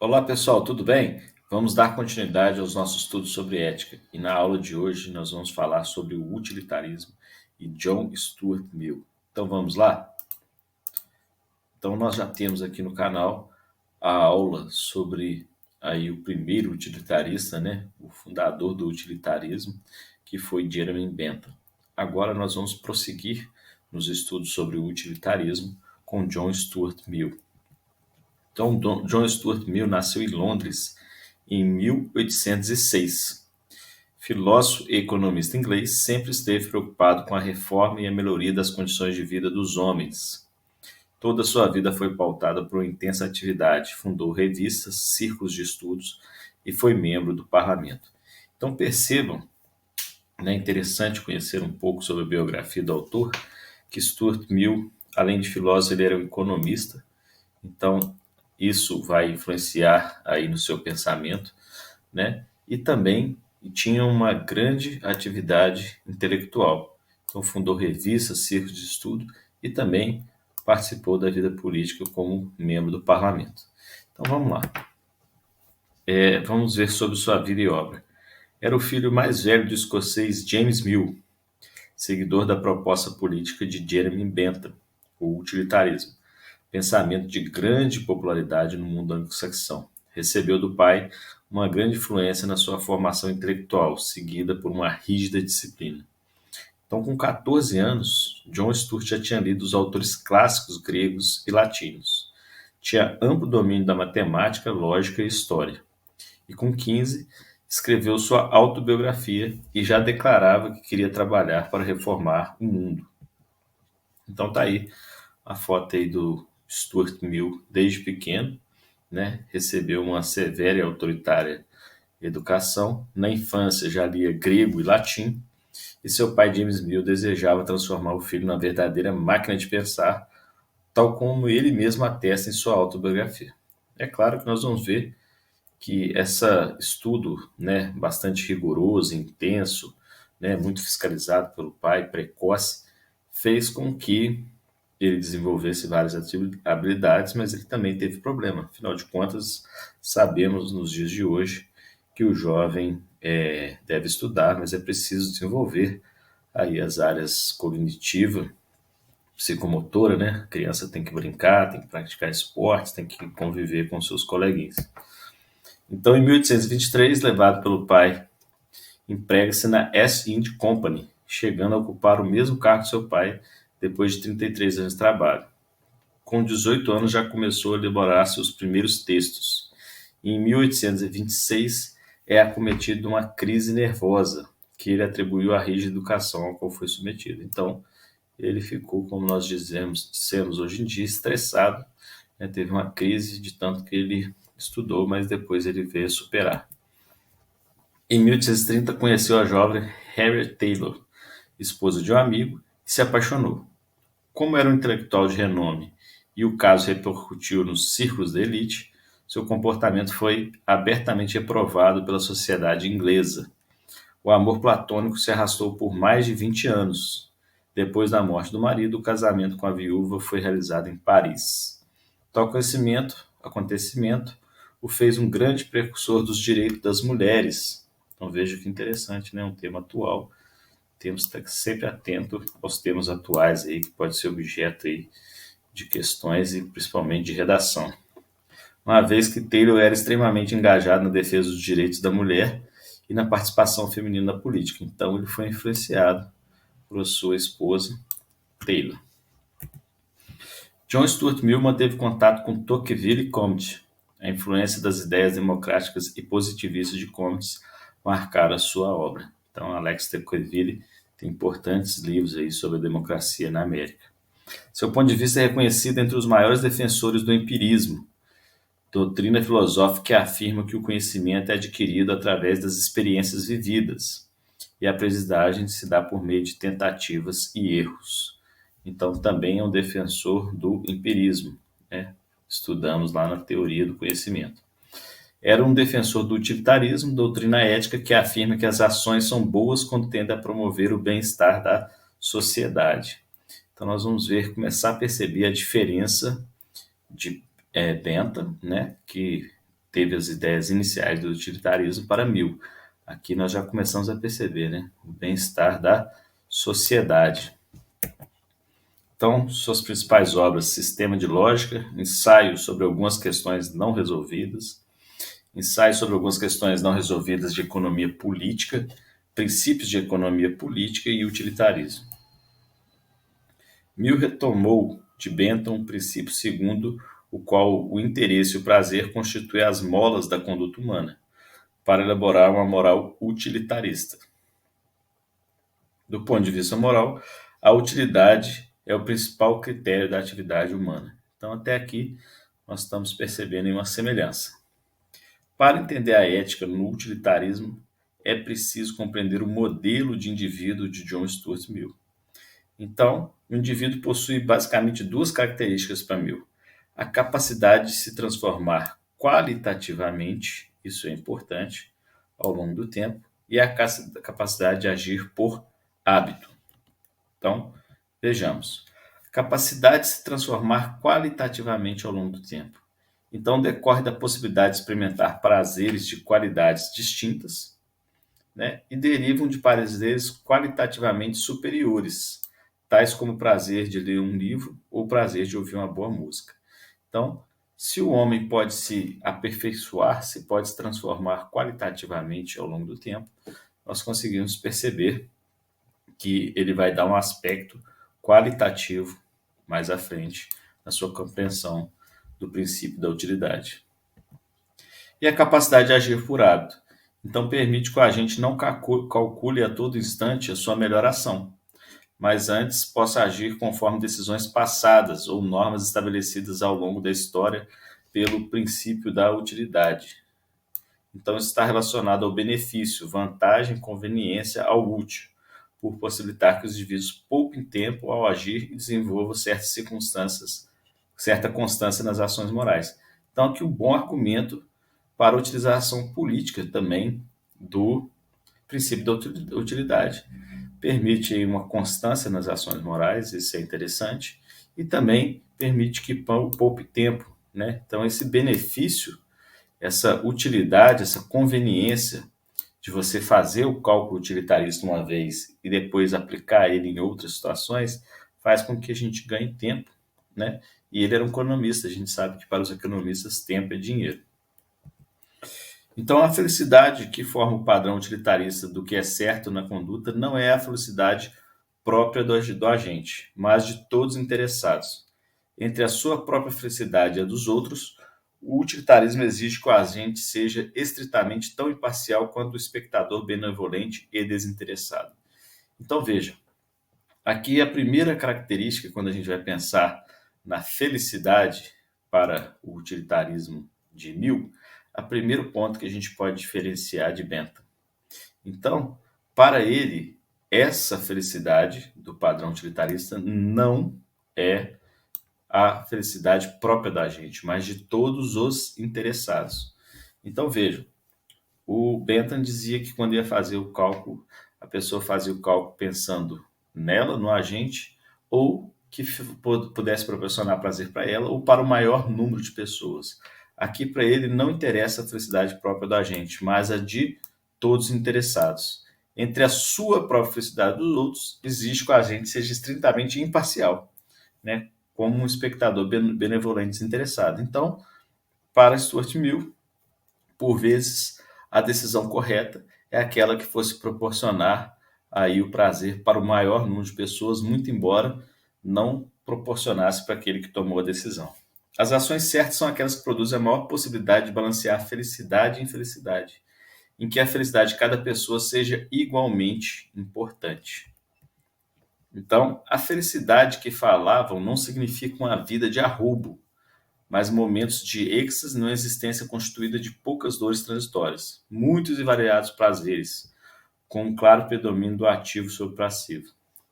Olá pessoal, tudo bem? Vamos dar continuidade aos nossos estudos sobre ética e na aula de hoje nós vamos falar sobre o utilitarismo e John Stuart Mill. Então vamos lá? Então nós já temos aqui no canal a aula sobre aí o primeiro utilitarista, né? O fundador do utilitarismo, que foi Jeremy Bentham. Agora nós vamos prosseguir nos estudos sobre o utilitarismo com John Stuart Mill. Então, John Stuart Mill nasceu em Londres em 1806. Filósofo e economista inglês, sempre esteve preocupado com a reforma e a melhoria das condições de vida dos homens. Toda a sua vida foi pautada por uma intensa atividade, fundou revistas, círculos de estudos e foi membro do parlamento. Então percebam, é interessante conhecer um pouco sobre a biografia do autor, que Stuart Mill, além de filósofo, ele era um economista, então isso vai influenciar aí no seu pensamento, né? E também tinha uma grande atividade intelectual. Então fundou revistas, círculos de estudo e também participou da vida política como membro do parlamento. Então vamos lá. Vamos ver sobre sua vida e obra. Era o filho mais velho do escocês James Mill, seguidor da proposta política de Jeremy Bentham, o utilitarismo, pensamento de grande popularidade no mundo anglo-saxão. Recebeu do pai uma grande influência na sua formação intelectual, seguida por uma rígida disciplina. Então, com 14 anos, John Stuart já tinha lido os autores clássicos gregos e latinos. Tinha amplo domínio da matemática, lógica e história. E com 15, escreveu sua autobiografia e já declarava que queria trabalhar para reformar o mundo. Então tá aí a foto aí do Stuart Mill desde pequeno, né? Recebeu uma severa e autoritária educação. Na infância já lia grego e latim, e seu pai James Mill desejava transformar o filho na verdadeira máquina de pensar, tal como ele mesmo atesta em sua autobiografia. É claro que nós vamos ver que esse estudo, né, bastante rigoroso, intenso, né, muito fiscalizado pelo pai, precoce, fez com que ele desenvolvesse várias habilidades, mas ele também teve problema. Afinal de contas, sabemos nos dias de hoje que o jovem deve estudar, mas é preciso desenvolver aí as áreas cognitiva, psicomotora, né? A criança tem que brincar, tem que praticar esportes, tem que conviver com seus coleguinhas. Então, em 1823, levado pelo pai, emprega-se na East India Company, chegando a ocupar o mesmo cargo que seu pai depois de 33 anos de trabalho. Com 18 anos já começou a elaborar seus primeiros textos. E em 1826 é acometido de uma crise nervosa, que ele atribuiu à rígida educação ao qual foi submetido. Então, ele ficou, como nós dissemos hoje em dia, estressado, né? Teve uma crise de tanto que ele estudou, mas depois ele veio a superar. Em 1830, conheceu a jovem Harriet Taylor, esposa de um amigo, e se apaixonou. Como era um intelectual de renome e o caso repercutiu nos círculos da elite, seu comportamento foi abertamente reprovado pela sociedade inglesa. O amor platônico se arrastou por mais de 20 anos. Depois da morte do marido, o casamento com a viúva foi realizado em Paris. Tal acontecimento o fez um grande precursor dos direitos das mulheres. Então veja que interessante, né? Um tema atual. Temos que estar sempre atento aos temas atuais aí, que pode ser objeto aí de questões e principalmente de redação. Uma vez que Taylor era extremamente engajado na defesa dos direitos da mulher e na participação feminina na política. Então ele foi influenciado por sua esposa, Taylor. John Stuart Mill manteve contato com Tocqueville e Comte. A influência das ideias democráticas e positivistas de Comte marcaram a sua obra. Então, Alex Tocqueville tem importantes livros aí sobre a democracia na América. Seu ponto de vista é reconhecido entre os maiores defensores do empirismo, doutrina filosófica que afirma que o conhecimento é adquirido através das experiências vividas e a aprendizagem se dá por meio de tentativas e erros. Então, também é um defensor do empirismo, né? Estudamos lá na teoria do conhecimento. Era um defensor do utilitarismo, doutrina ética que afirma que as ações são boas quando tendem a promover o bem-estar da sociedade. Então, nós vamos ver, começar a perceber a diferença de Bentham, né, que teve as ideias iniciais do utilitarismo para Mill. Aqui nós já começamos a perceber, né, o bem-estar da sociedade. Então, suas principais obras: Sistema de Lógica, ensaio sobre algumas questões não resolvidas, ensaio sobre algumas questões não resolvidas de economia política, princípios de economia política e utilitarismo. Mill retomou de Bentham o princípio segundo o qual o interesse e o prazer constituem as molas da conduta humana, para elaborar uma moral utilitarista. Do ponto de vista moral, a utilidade é o principal critério da atividade humana. Então, até aqui, nós estamos percebendo uma semelhança. Para entender a ética no utilitarismo, é preciso compreender o modelo de indivíduo de John Stuart Mill. Então, o indivíduo possui basicamente duas características para Mill: a capacidade de se transformar qualitativamente, isso é importante, ao longo do tempo, e a capacidade de agir por hábito. Então, vejamos. Capacidade de se transformar qualitativamente ao longo do tempo. Então, decorre da possibilidade de experimentar prazeres de qualidades distintas, né, e derivam de prazeres qualitativamente superiores, tais como o prazer de ler um livro ou o prazer de ouvir uma boa música. Então, se o homem pode se aperfeiçoar, se pode se transformar qualitativamente ao longo do tempo, nós conseguimos perceber que ele vai dar um aspecto qualitativo mais à frente na sua compreensão do princípio da utilidade. E a capacidade de agir por hábito. Então, permite que o agente não calcule a todo instante a sua melhor ação, mas antes possa agir conforme decisões passadas ou normas estabelecidas ao longo da história pelo princípio da utilidade. Então, isso está relacionado ao benefício, vantagem, conveniência ao útil, por possibilitar que os indivíduos poupem tempo ao agir e desenvolvam certa constância nas ações morais. Então, aqui um bom argumento para a utilização política também do princípio da utilidade. Permite uma constância nas ações morais, isso é interessante, e também permite que poupe tempo, né? Então, esse benefício, essa utilidade, essa conveniência de você fazer o cálculo utilitarista uma vez e depois aplicar ele em outras situações, faz com que a gente ganhe tempo, né? E ele era um economista, a gente sabe que para os economistas tempo é dinheiro. Então, a felicidade que forma o padrão utilitarista do que é certo na conduta não é a felicidade própria do agente, mas de todos os interessados. Entre a sua própria felicidade e a dos outros, o utilitarismo exige que o agente seja estritamente tão imparcial quanto o espectador benevolente e desinteressado. Então, veja, aqui a primeira característica, quando a gente vai pensar na felicidade para o utilitarismo de Mill, o primeiro ponto que a gente pode diferenciar de Bentham. Então, para ele, essa felicidade do padrão utilitarista não é a felicidade própria da gente, mas de todos os interessados. Então, vejam, o Bentham dizia que quando ia fazer o cálculo, a pessoa fazia o cálculo pensando nela, no agente, ou que pudesse proporcionar prazer para ela, ou para o maior número de pessoas. Aqui, para ele, não interessa a felicidade própria do agente, mas a de todos os interessados. Entre a sua própria felicidade dos outros, exige que o agente seja estritamente imparcial, né? Como um espectador benevolente desinteressado. Então, para Stuart Mill, por vezes, a decisão correta é aquela que fosse proporcionar aí o prazer para o maior número de pessoas, muito embora não proporcionasse para aquele que tomou a decisão. As ações certas são aquelas que produzem a maior possibilidade de balancear felicidade e infelicidade, em que a felicidade de cada pessoa seja igualmente importante. Então, a felicidade que falavam não significa uma vida de arroubo, mas momentos de êxtase numa existência constituída de poucas dores transitórias, muitos e variados prazeres, com um claro predomínio do ativo sobre o passivo.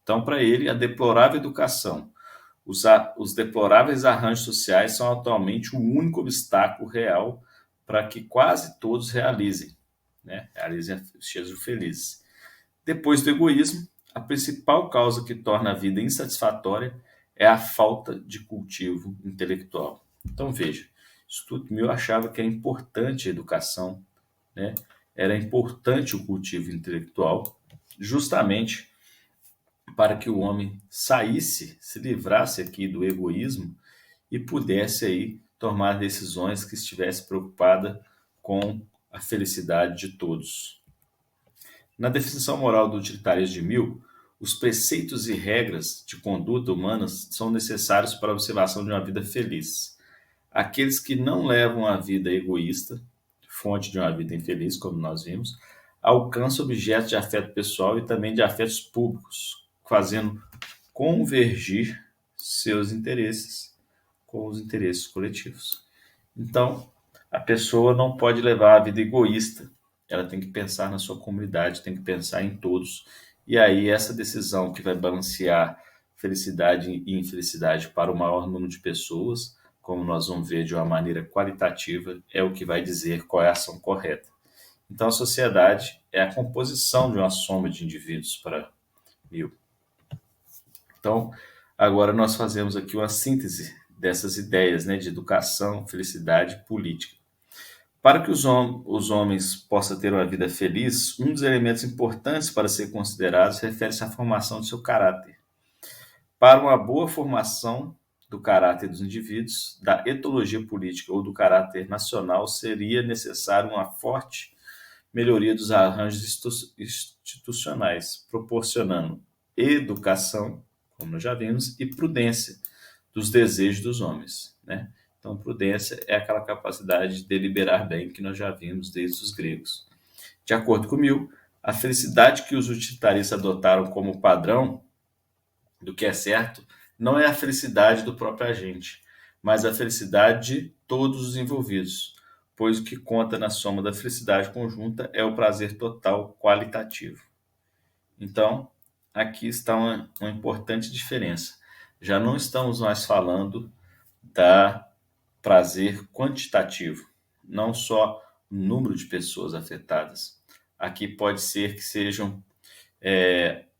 Então, para ele, a deplorável educação, os deploráveis arranjos sociais são atualmente o único obstáculo real para que quase todos realizem, né? Realizem sejam felizes. Depois do egoísmo, a principal causa que torna a vida insatisfatória é a falta de cultivo intelectual. Então veja, Stuart Mill achava que era importante a educação, né? Era importante o cultivo intelectual, justamente para que o homem saísse, se livrasse aqui do egoísmo e pudesse aí tomar decisões que estivesse preocupada com a felicidade de todos. Na definição moral do utilitarismo de Mill, os preceitos e regras de conduta humanas são necessários para a observação de uma vida feliz. Aqueles que não levam a vida egoísta, fonte de uma vida infeliz, como nós vimos, alcançam objetos de afeto pessoal e também de afetos públicos, fazendo convergir seus interesses com os interesses coletivos. Então, a pessoa não pode levar a vida egoísta, ela tem que pensar na sua comunidade, tem que pensar em todos. E aí, essa decisão que vai balancear felicidade e infelicidade para o maior número de pessoas, como nós vamos ver de uma maneira qualitativa, é o que vai dizer qual é a ação correta. Então, a sociedade é a composição de uma soma de indivíduos para mil. Então, agora nós fazemos aqui uma síntese dessas ideias, né, de educação, felicidade e política. Para que os homens possam ter uma vida feliz, um dos elementos importantes para ser considerados refere-se à formação de seu caráter. Para uma boa formação do caráter dos indivíduos, da etologia política ou do caráter nacional, seria necessário uma forte melhoria dos arranjos institucionais, proporcionando educação, como nós já vimos, e prudência dos desejos dos homens, né? Então, prudência é aquela capacidade de deliberar bem que nós já vimos desde os gregos. De acordo com Mill, a felicidade que os utilitaristas adotaram como padrão do que é certo não é a felicidade do próprio agente, mas a felicidade de todos os envolvidos, pois o que conta na soma da felicidade conjunta é o prazer total qualitativo. Então, aqui está uma importante diferença. Já não estamos mais falando da prazer quantitativo, não só o número de pessoas afetadas. Aqui pode ser que sejam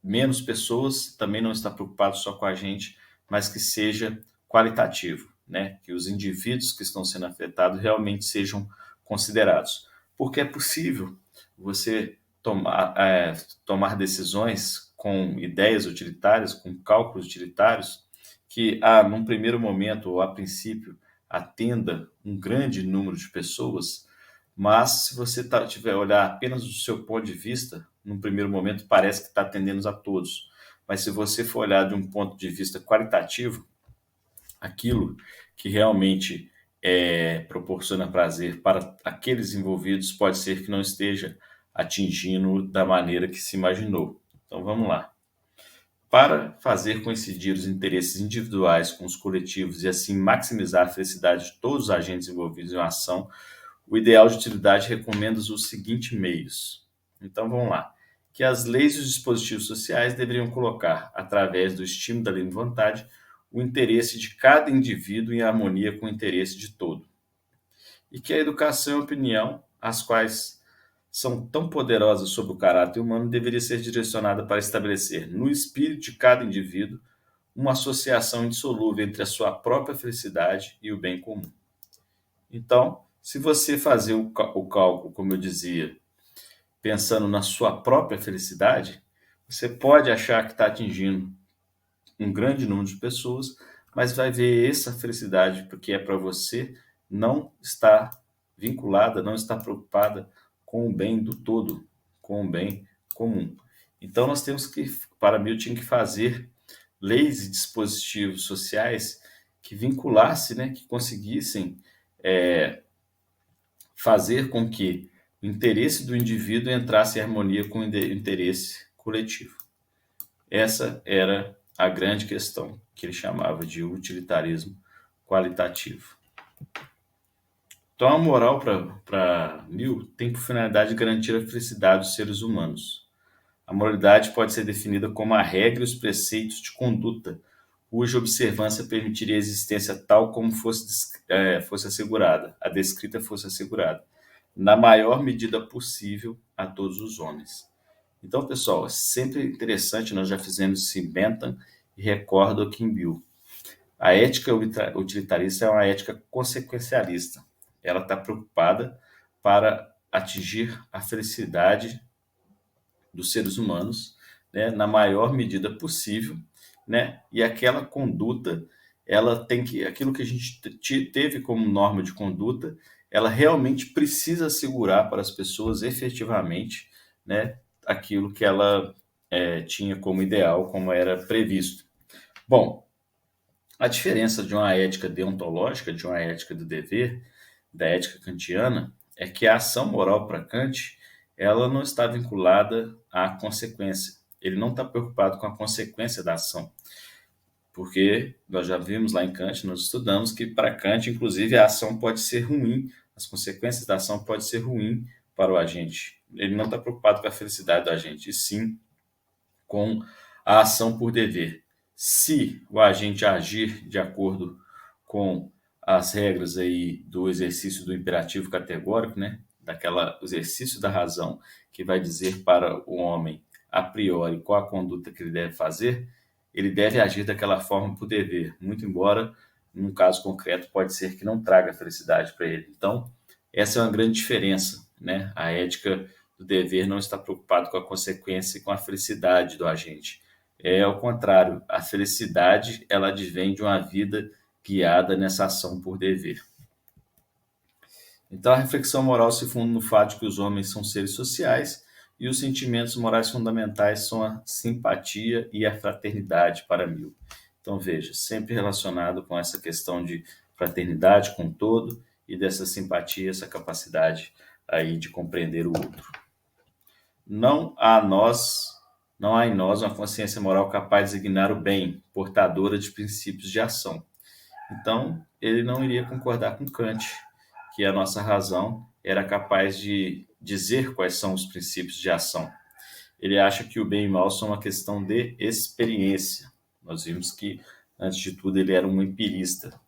menos pessoas, também não está preocupado só com a gente, mas que seja qualitativo, né? Que os indivíduos que estão sendo afetados realmente sejam considerados. Porque é possível você tomar decisões com ideias utilitárias, com cálculos utilitários, que num primeiro momento ou a princípio atenda um grande número de pessoas, mas se você tiver olhar apenas do seu ponto de vista, num primeiro momento parece que está atendendo a todos. Mas se você for olhar de um ponto de vista qualitativo, aquilo que realmente proporciona prazer para aqueles envolvidos pode ser que não esteja atingindo da maneira que se imaginou. Então vamos lá. Para fazer coincidir os interesses individuais com os coletivos e assim maximizar a felicidade de todos os agentes envolvidos em uma ação, o ideal de utilidade recomenda os seguintes meios. Então vamos lá. Que as leis e os dispositivos sociais deveriam colocar, através do estímulo da livre vontade, o interesse de cada indivíduo em harmonia com o interesse de todo. E que a educação e a opinião, as quais são tão poderosas sobre o caráter humano, deveria ser direcionada para estabelecer, no espírito de cada indivíduo, uma associação indissolúvel entre a sua própria felicidade e o bem comum. Então, se você fazer o cálculo, como eu dizia, pensando na sua própria felicidade, você pode achar que está atingindo um grande número de pessoas, mas vai ver essa felicidade, porque é para você, não está vinculada, não está preocupada com o bem do todo, com o bem comum. Então, nós temos que, para mim, eu tinha que fazer leis e dispositivos sociais que vinculassem, né, que conseguissem fazer com que o interesse do indivíduo entrasse em harmonia com o interesse coletivo. Essa era a grande questão que ele chamava de utilitarismo qualitativo. Então, a moral para Mill tem por finalidade garantir a felicidade dos seres humanos. A moralidade pode ser definida como a regra e os preceitos de conduta, cuja observância permitiria a existência tal como fosse assegurada, a descrita fosse assegurada, na maior medida possível a todos os homens. Então, pessoal, é sempre interessante, nós já fizemos isso em Bentham e recordo aqui em Mill. A ética utilitarista é uma ética consequencialista. Ela está preocupada para atingir a felicidade dos seres humanos, né, na maior medida possível, né, e aquela conduta, ela tem que, aquilo que a gente teve como norma de conduta, ela realmente precisa assegurar para as pessoas efetivamente, né, aquilo que ela tinha como ideal, como era previsto. Bom, a diferença de uma ética deontológica, de uma ética do dever, da ética kantiana, é que a ação moral para Kant, ela não está vinculada à consequência. Ele não está preocupado com a consequência da ação, porque nós já vimos lá em Kant, nós estudamos que para Kant, inclusive, a ação pode ser ruim, as consequências da ação podem ser ruim para o agente. Ele não está preocupado com a felicidade do agente, e sim com a ação por dever. Se o agente agir de acordo com as regras aí do exercício do imperativo categórico, né, daquela exercício da razão que vai dizer para o homem a priori qual a conduta que ele deve fazer, ele deve agir daquela forma por dever, muito embora num caso concreto pode ser que não traga felicidade para ele. Então, essa é uma grande diferença, né? A ética do dever não está preocupado com a consequência e com a felicidade do agente. É ao contrário, a felicidade ela advém de uma vida guiada nessa ação por dever. Então a reflexão moral se funda no fato de que os homens são seres sociais e os sentimentos morais fundamentais são a simpatia e a fraternidade para Mill. Então veja, sempre relacionado com essa questão de fraternidade com o todo e dessa simpatia, essa capacidade aí de compreender o outro. Não há em nós uma consciência moral capaz de designar o bem, portadora de princípios de ação. Então, ele não iria concordar com Kant, que a nossa razão era capaz de dizer quais são os princípios de ação. Ele acha que o bem e o mal são uma questão de experiência. Nós vimos que, antes de tudo, ele era um empirista.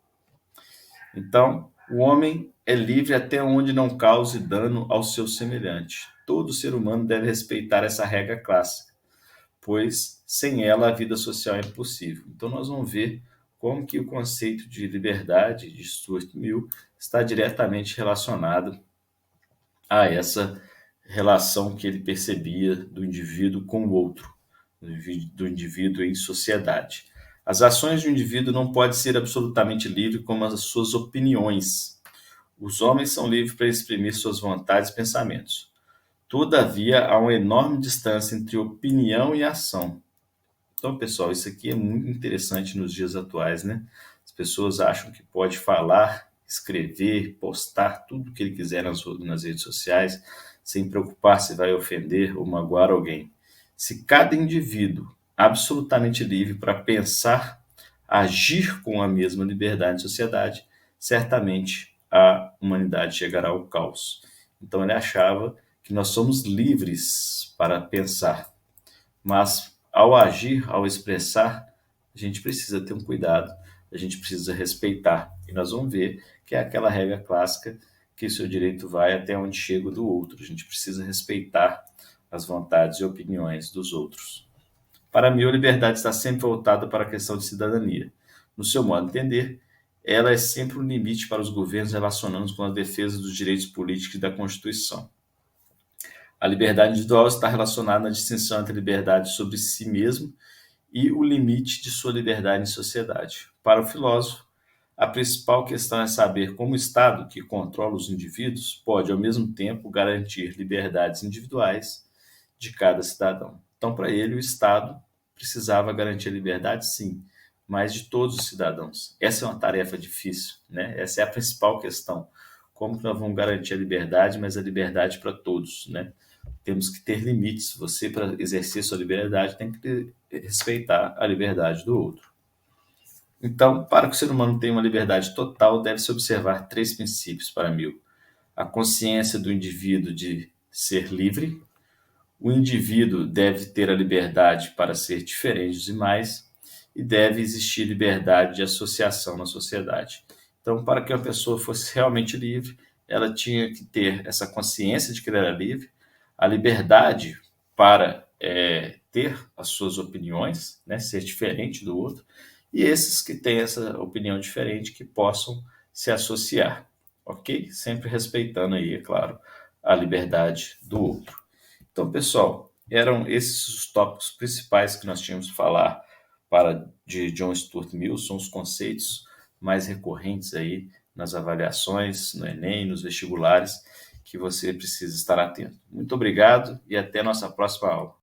Então, o homem é livre até onde não cause dano ao seu semelhante. Todo ser humano deve respeitar essa regra clássica, pois sem ela a vida social é impossível. Então nós vamos ver como que o conceito de liberdade de Stuart Mill está diretamente relacionado a essa relação que ele percebia do indivíduo com o outro, do indivíduo em sociedade. As ações de um indivíduo não podem ser absolutamente livres como as suas opiniões. Os homens são livres para exprimir suas vontades e pensamentos. Todavia, há uma enorme distância entre opinião e ação. Então, pessoal, isso aqui é muito interessante nos dias atuais, né? As pessoas acham que pode falar, escrever, postar tudo o que ele quiser nas redes sociais, sem preocupar se vai ofender ou magoar alguém. Se cada indivíduo absolutamente livre para pensar, agir com a mesma liberdade em sociedade, certamente a humanidade chegará ao caos. Então ele achava que nós somos livres para pensar, mas ao agir, ao expressar, a gente precisa ter um cuidado, a gente precisa respeitar. E nós vamos ver que é aquela regra clássica que o seu direito vai até onde chega o do outro. A gente precisa respeitar as vontades e opiniões dos outros. Para mim, a liberdade está sempre voltada para a questão de cidadania. No seu modo de entender, ela é sempre um limite para os governos relacionando-se com a defesa dos direitos políticos e da Constituição. A liberdade individual está relacionada na distinção entre a liberdade sobre si mesmo e o limite de sua liberdade em sociedade. Para o filósofo, a principal questão é saber como o Estado, que controla os indivíduos, pode, ao mesmo tempo, garantir liberdades individuais de cada cidadão. Então, para ele, o Estado precisava garantir a liberdade, sim, mas de todos os cidadãos. Essa é uma tarefa difícil, né? Essa é a principal questão. Como que nós vamos garantir a liberdade, mas a liberdade para todos, né? Temos que ter limites. Você, para exercer sua liberdade, tem que respeitar a liberdade do outro. Então, para que o ser humano tenha uma liberdade total, deve-se observar 3 princípios para Mill. A consciência do indivíduo de ser livre, o indivíduo deve ter a liberdade para ser diferente dos demais e deve existir liberdade de associação na sociedade. Então, para que uma pessoa fosse realmente livre, ela tinha que ter essa consciência de que ela era livre, a liberdade para ter as suas opiniões, né, ser diferente do outro, e esses que têm essa opinião diferente que possam se associar, ok? Sempre respeitando aí, é claro, a liberdade do outro. Então, pessoal, eram esses os tópicos principais que nós tínhamos que falar de John Stuart Mill, são os conceitos mais recorrentes aí nas avaliações, no Enem, nos vestibulares, que você precisa estar atento. Muito obrigado e até nossa próxima aula.